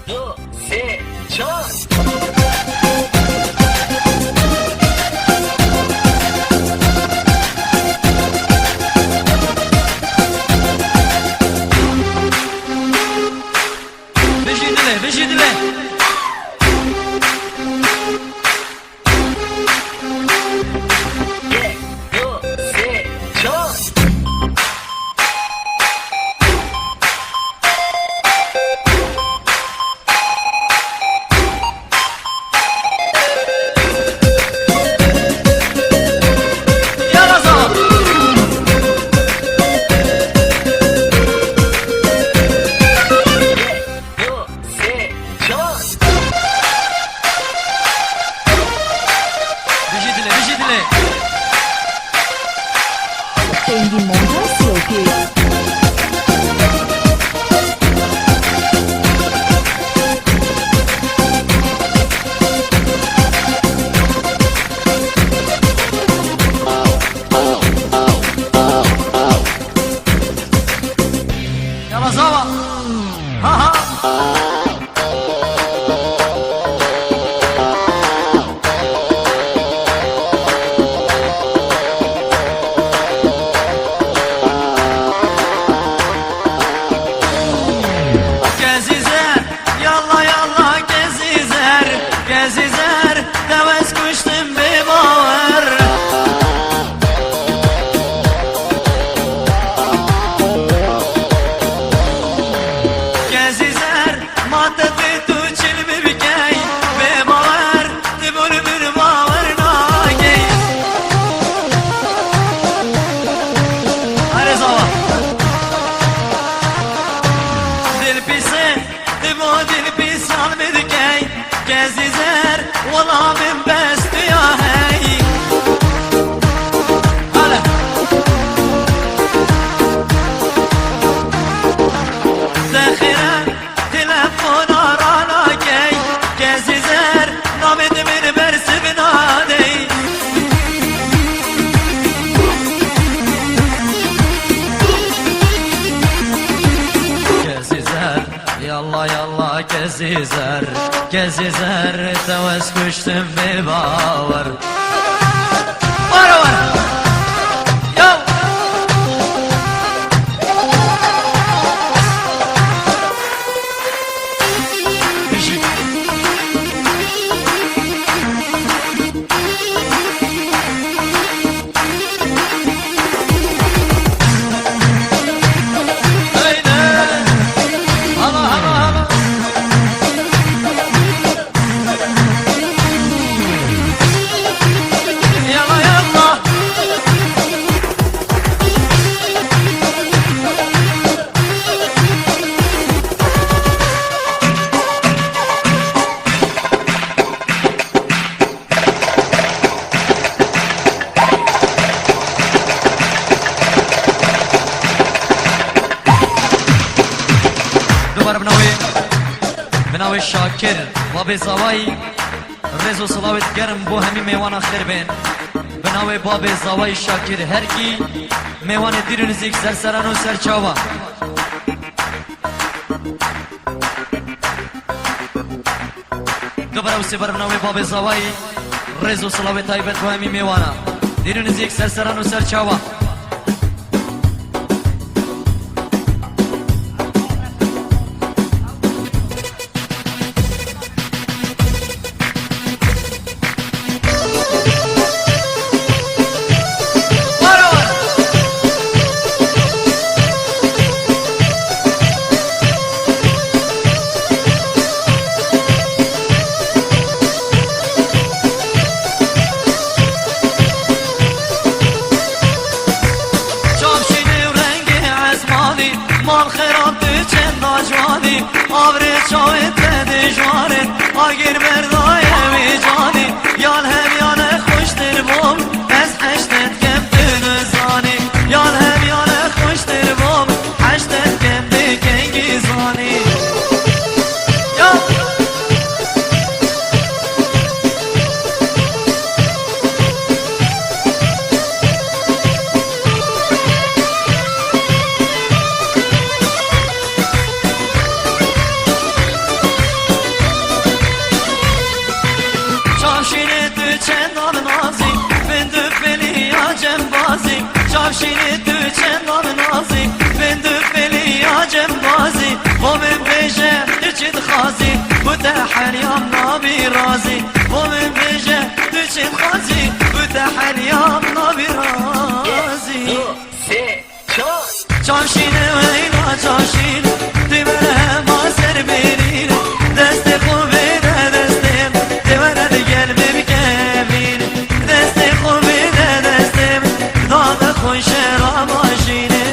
2, 3, 4. بشي دله Quindi montarsi o che? يلا سوا ها Gezizer, deves kuştum bir bavar. Gezizer, madde tu çilmi bir kay, bir bavar, tibur bir bavar nagey. Hadi zava. Dil pise, tibo dil pise al bir kay. Gezizer, والله من بس يا هي هلا ساخرة تلفون رانا كي جزيزر نامد من برس بنادي جزيزر يلا يلا جزيزر Gezizer, tavas kuştum bir bavar. Vara vara. Yo. Bişi. Haydi. Hala hala hala. بناوی شاکر و به زوای رز و صلاوت گرم بو همی میوان آخر بین بناوی باب زوای شاکر هر کی میوان دیر نزیک سرسران و سرچاوا دوباره وسی بر بناوی باب زوای رز و صلاوت تایبت بو همی میوانا دیر نزیک سرسران و سرچاوا مال خیرات چند ناجوانی آبری چاوید بده جانت آگیر بردای می جانی یال هم یال خوش در بوم از حشتت کم دنزانی یال هم یال خوش در بوم حشتت کم دکنگی زانی çavşini tu çendam nazi ben düfeli ya cembazi o min beje düçid khazi bu tehel yam nabi razi o min beje düçid khazi bu tehel yam nabi razi Se çan çavşini veyla çavşini dimene mazer berin deste kuvvete destem dimene de gelmem kevin deste kuvvete destem dağda koşer amajini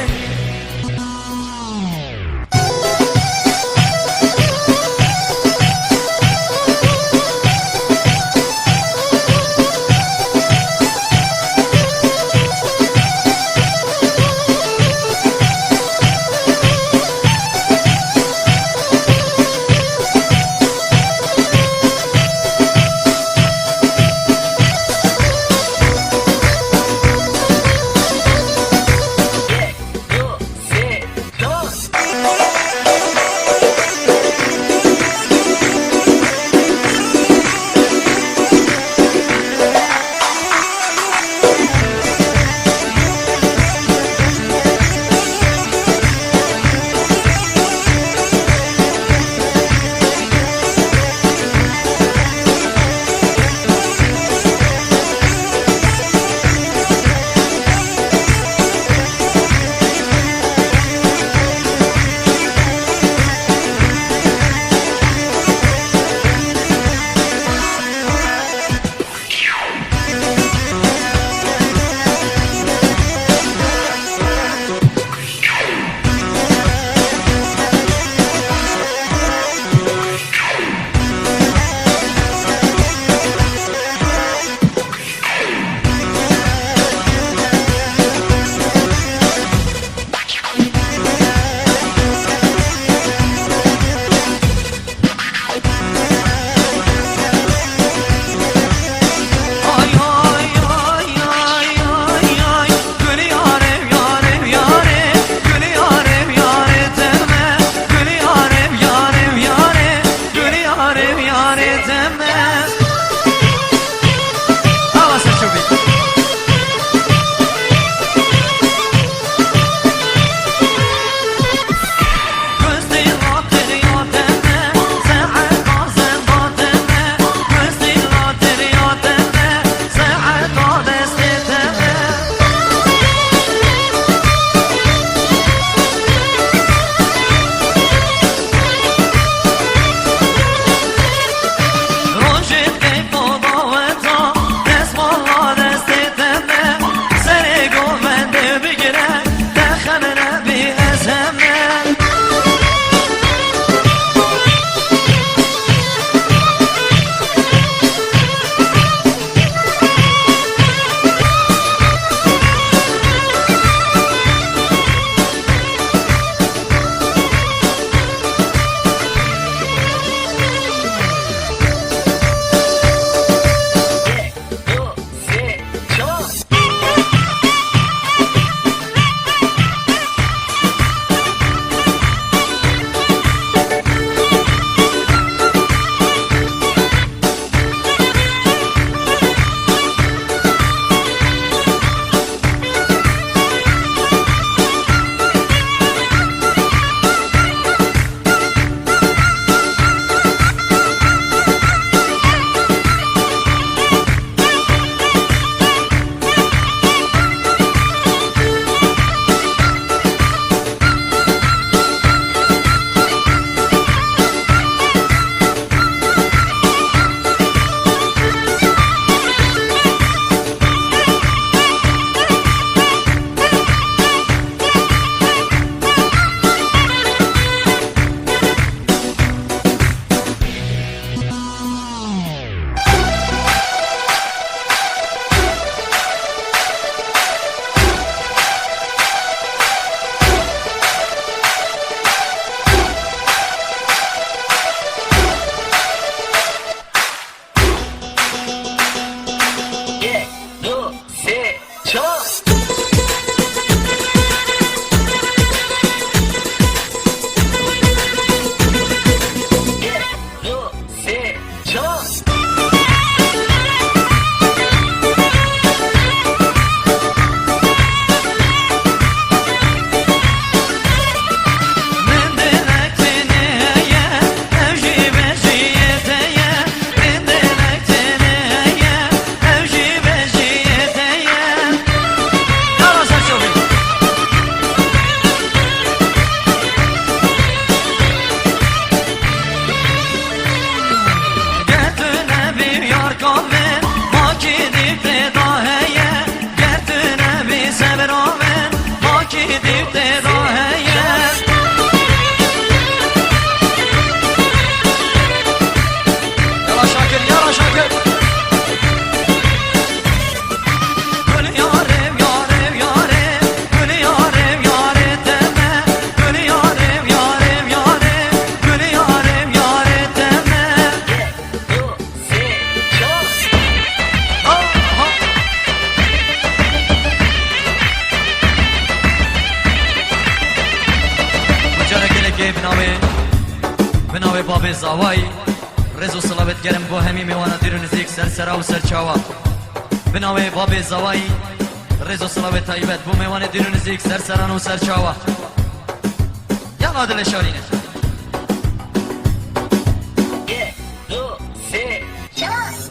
باب زاوای رزو صلابت گرم بو همی میوانا دیرو نزدیک سر سرا و سر چاوا بناوی باب زاوای رزو صلابت طیبت بو میوانا دیرو نزدیک سر سران و سر چاوا یا عادل شارینه 1 2 3 4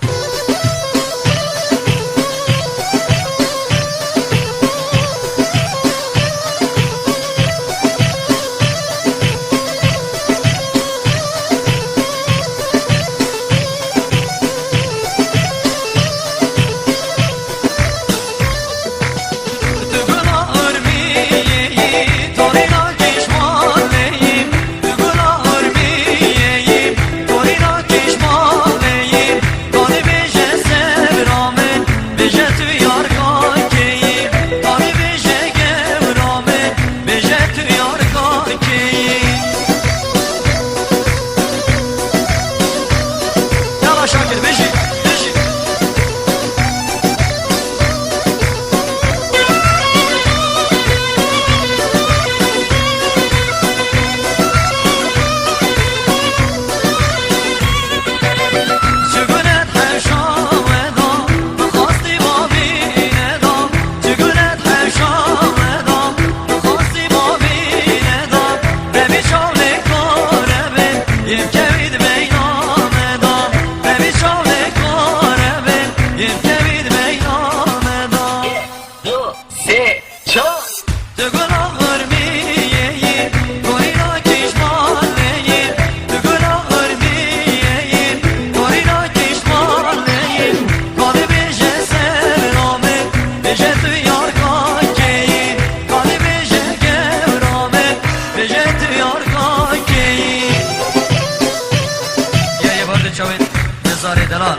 دلال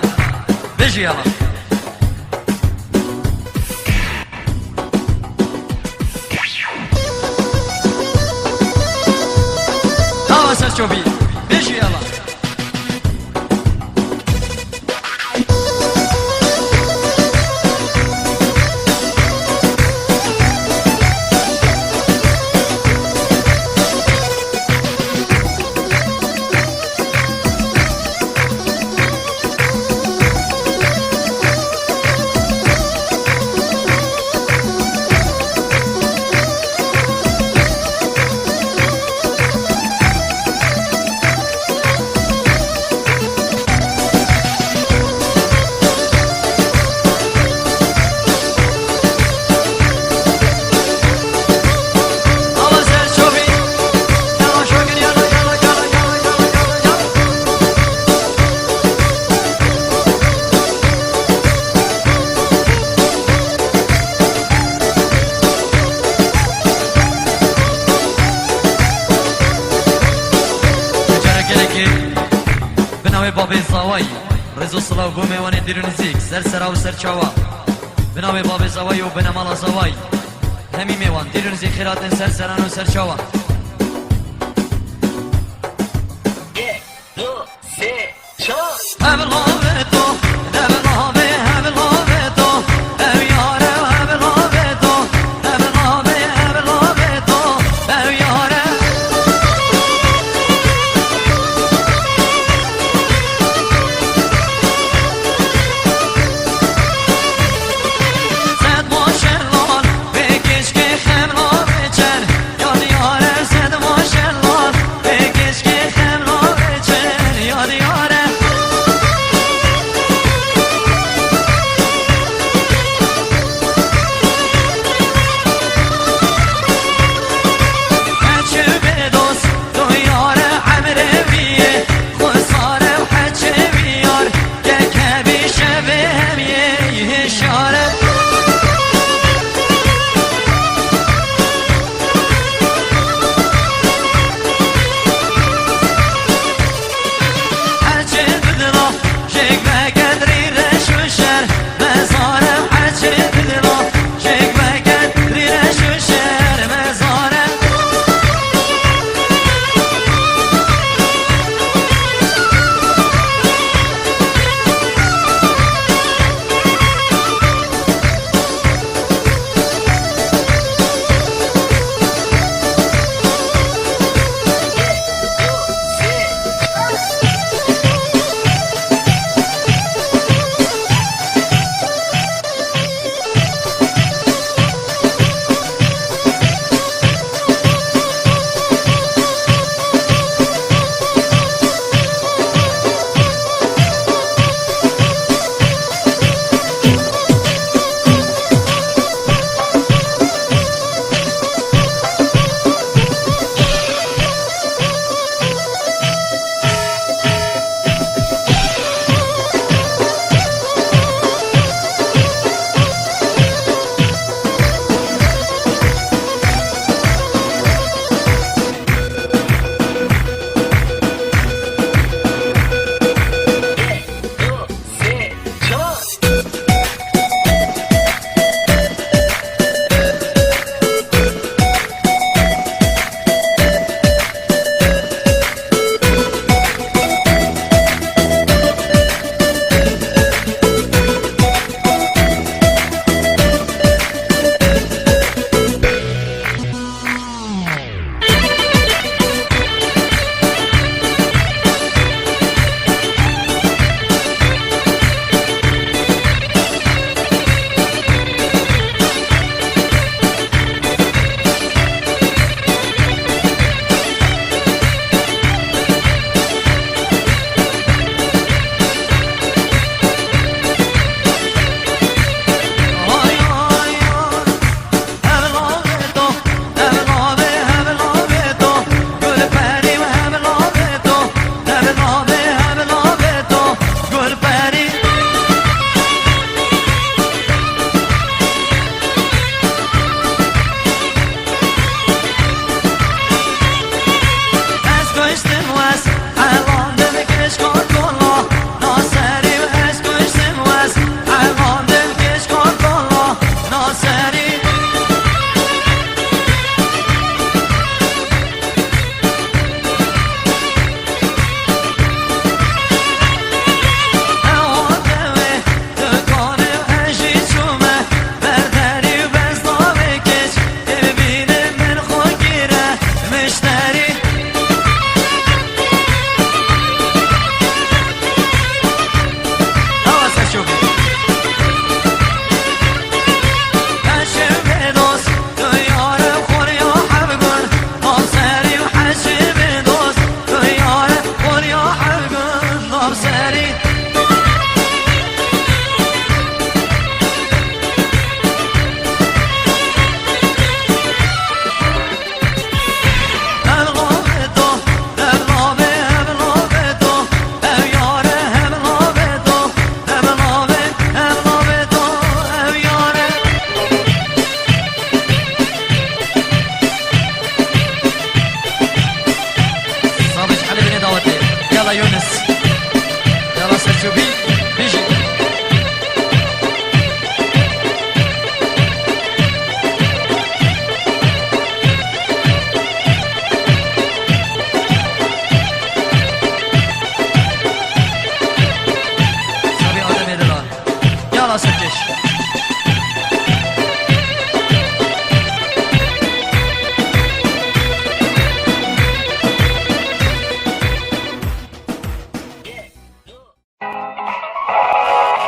بيجي يلا هوا سرچوبي بيجي يلا باب زاوای رزو صلاو بو میوان دیرو نزیک سر سرا و سر چاوا بناوی باب زاوای و بنمالا زاوای همی میوان دیرو نزیک خیراتن سر سران و سر چاوا 1 2 3 4 هبلاوه تو هبلاوه هبلاوه تو او یاره هبلاوه تو هبلاوه هبلاوه تو او یاره زد باشه لال بکش که خملا بچن یار یاره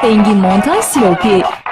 Engin Montaj COP